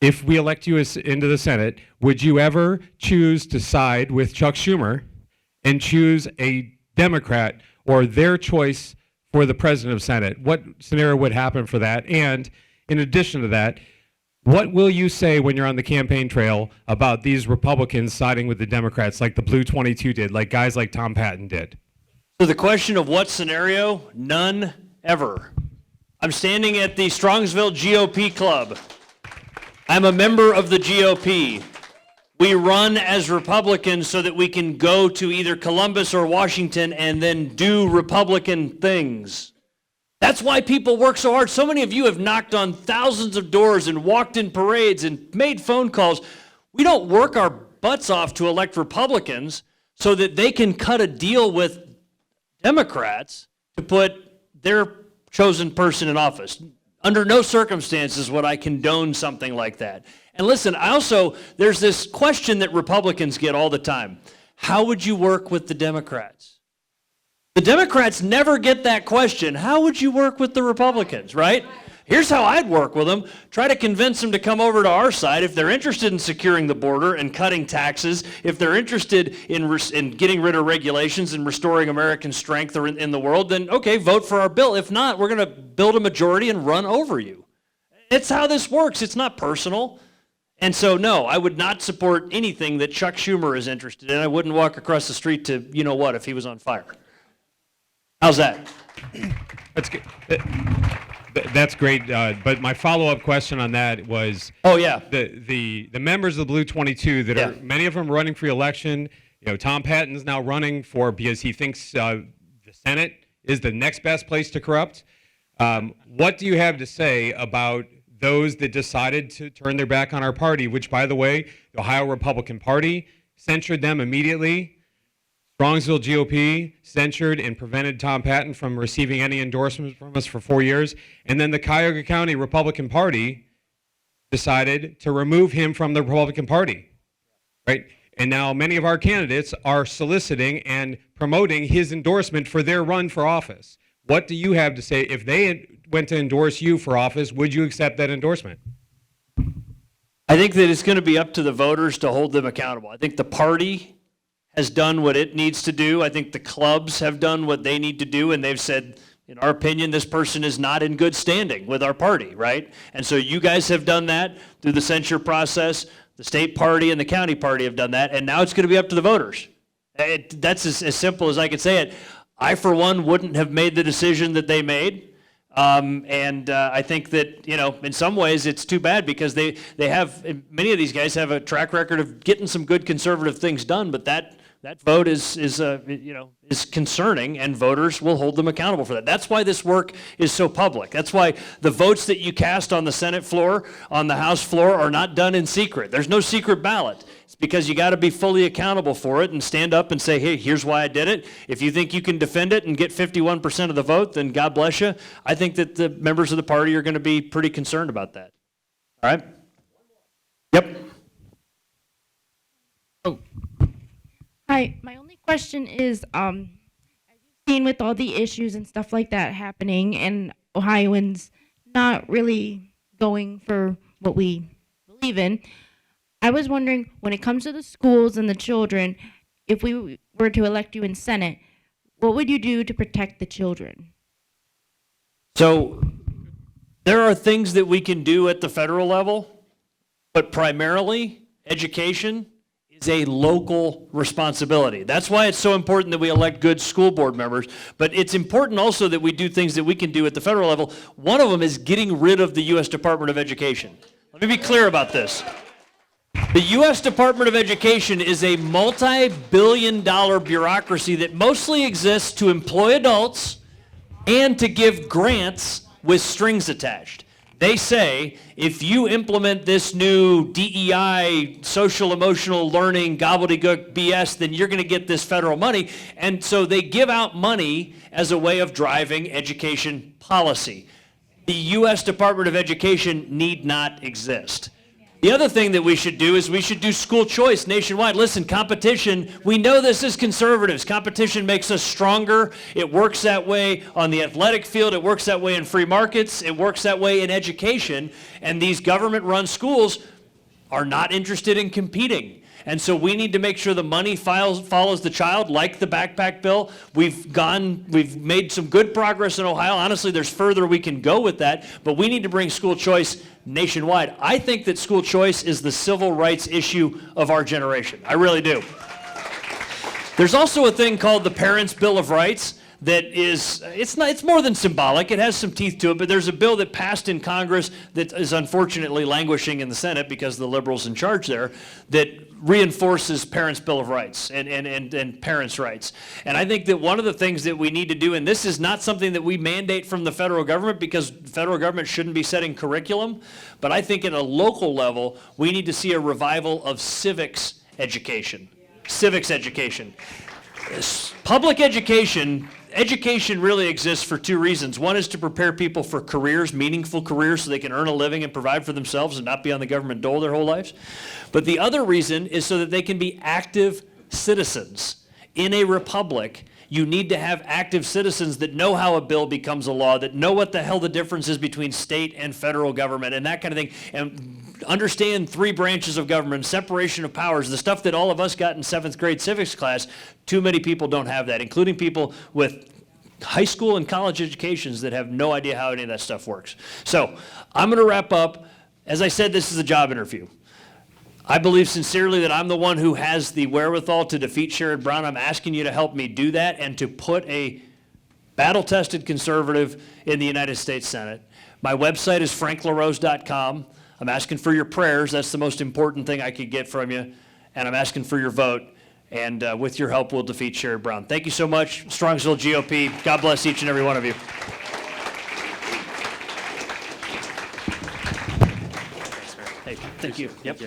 Speaker 1: if we elect you into the Senate, would you ever choose to side with Chuck Schumer and choose a Democrat or their choice for the president of Senate? What scenario would happen for that? And in addition to that, what will you say when you're on the campaign trail about these Republicans siding with the Democrats like the Blue 22 did, like guys like Tom Patton did?
Speaker 2: So the question of what scenario? None ever. I'm standing at the Strongsville GOP Club. I'm a member of the GOP. We run as Republicans so that we can go to either Columbus or Washington and then do Republican things. That's why people work so hard. So many of you have knocked on thousands of doors and walked in parades and made phone calls. We don't work our butts off to elect Republicans so that they can cut a deal with Democrats to put their chosen person in office. Under no circumstances would I condone something like that. And listen, there's this question that Republicans get all the time. How would you work with the Democrats? The Democrats never get that question. How would you work with the Republicans, right? Here's how I'd work with them. Try to convince them to come over to our side. If they're interested in securing the border and cutting taxes, if they're interested in getting rid of regulations and restoring American strength in the world, then okay, vote for our bill. If not, we're going to build a majority and run over you. It's how this works. It's not personal. And so, no, I would not support anything that Chuck Schumer is interested in. I wouldn't walk across the street to, if he was on fire. How's that?
Speaker 10: That's good. That's great. But my follow-up question on that was,
Speaker 2: Oh, yeah.
Speaker 10: the members of the Blue 22 that are,
Speaker 2: Yeah.
Speaker 10: many of them running for election. Tom Patton's now running because he thinks the Senate is the next best place to corrupt. What do you have to say about those that decided to turn their back on our party, which, by the way, the Ohio Republican Party censured them immediately. Strongsville GOP censured and prevented Tom Patton from receiving any endorsements from us for 4 years. And then the Cuyahoga County Republican Party decided to remove him from the Republican Party, right? And now many of our candidates are soliciting and promoting his endorsement for their run for office. What do you have to say? If they went to endorse you for office, would you accept that endorsement?
Speaker 2: I think that it's going to be up to the voters to hold them accountable. I think the party has done what it needs to do. I think the clubs have done what they need to do, and they've said, in our opinion, this person is not in good standing with our party, right? And so you guys have done that through the censure process. The state party and the county party have done that, and now it's going to be up to the voters. That's as simple as I can say it. I, for one, wouldn't have made the decision that they made. I think that, in some ways it's too bad because they have, many of these guys have a track record of getting some good conservative things done, but that vote is concerning, and voters will hold them accountable for that. That's why this work is so public. That's why the votes that you cast on the Senate floor, on the House floor, are not done in secret. There's no secret ballot. It's because you got to be fully accountable for it and stand up and say, hey, here's why I did it. If you think you can defend it and get 51% of the vote, then God bless you. I think that the members of the party are going to be pretty concerned about that. All right? Yep.
Speaker 11: Hi, my only question is, as you've seen with all the issues and stuff like that happening, and Ohioans not really going for what we believe in, I was wondering, when it comes to the schools and the children, if we were to elect you in Senate, what would you do to protect the children?
Speaker 2: So there are things that we can do at the federal level, but primarily education is a local responsibility. That's why it's so important that we elect good school board members, but it's important also that we do things that we can do at the federal level. One of them is getting rid of the U.S. Department of Education. Let me be clear about this. The U.S. Department of Education is a multi-billion-dollar bureaucracy that mostly exists to employ adults and to give grants with strings attached. They say, if you implement this new DEI, social emotional learning, gobbledygook BS, then you're going to get this federal money. And so they give out money as a way of driving education policy. The U.S. Department of Education need not exist. The other thing that we should do is we should do school choice nationwide. Listen, competition, we know this as conservatives. Competition makes us stronger. It works that way on the athletic field. It works that way in free markets. It works that way in education. And these government-run schools are not interested in competing. And so we need to make sure the money follows the child, like the backpack bill. We've made some good progress in Ohio. Honestly, there's further we can go with that, but we need to bring school choice nationwide. I think that school choice is the civil rights issue of our generation. I really do. There's also a thing called the Parents' Bill of Rights that it's more than symbolic. It has some teeth to it, but there's a bill that passed in Congress that is unfortunately languishing in the Senate because the liberals in charge there, that reinforces Parents' Bill of Rights and parents' rights. And I think that one of the things that we need to do, and this is not something that we mandate from the federal government because the federal government shouldn't be setting curriculum, but I think at a local level, we need to see a revival of civics education. Civics education. Public education really exists for two reasons. One is to prepare people for careers, meaningful careers, so they can earn a living and provide for themselves and not be on the government dole their whole lives. But the other reason is so that they can be active citizens. In a republic, you need to have active citizens that know how a bill becomes a law, that know what the hell the difference is between state and federal government and that kind of thing, and understand three branches of government, separation of powers, the stuff that all of us got in 7th grade civics class. Too many people don't have that, including people with high school and college educations that have no idea how any of that stuff works. So I'm going to wrap up. As I said, this is a job interview. I believe sincerely that I'm the one who has the wherewithal to defeat Sherrod Brown. I'm asking you to help me do that and to put a battle-tested conservative in the United States Senate. My website is franklarose.com. I'm asking for your prayers. That's the most important thing I could get from you. And I'm asking for your vote. And with your help, we'll defeat Sherrod Brown. Thank you so much, Strongsville GOP. God bless each and every one of you. Hey, thank you. Yep.